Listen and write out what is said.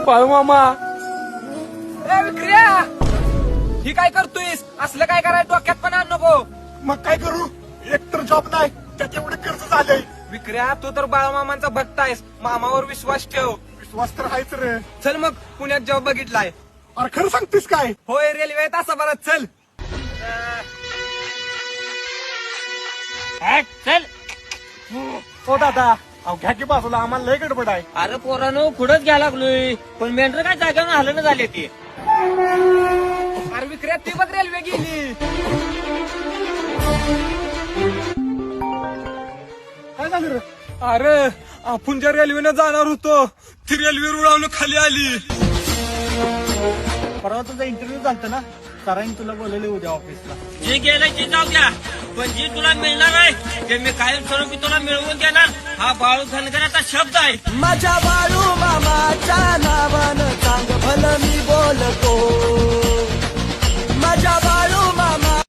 बाळूमामा ए विक्रिया, ही काय करतोयस? असलं काय करायला डोक्यात पण आण नको. मग काय करू? एकतर जॉब नाही, त्यात एवढे कर्ज झाले. विक्रिया, तू तर बाळूमामांचा भक्त आहेस, मामावर विश्वास ठेव. विश्वास तर आहेच रे. चल मग पुण्यात जॉब बघितलाय. अरे खरं सांगतेस काय? होय, रेल्वे तासाभरात. चल चल. हो दादा, अहो घ्या की बाजूला, आम्हाला लय गडबड आहे. अरे पोरानो पुढंच घ्यायला लागलोय, पण मेंढर काय जागेवर हलणं झाले ते. अरे विक्रिया, ती बघ रेल्वे गेली. काय झालं रे? अरे आपण ज्या रेल्वेनं जाणार होतो ती रेल्वे रुळावून खाली आली. परवा तुझा इंटरव्ह्यू झालता ना, सरांनी तुला बोलवले उद्या ऑफिसला. जे गेलं ते जाऊ द्या, पण जे तुला मिळणार आहे ते मी कायमस्वरूपी तुला मिळवून देणार. हा बाळू धनगराचा शब्द आहे. माझ्या बाळू मामाच्या नावानं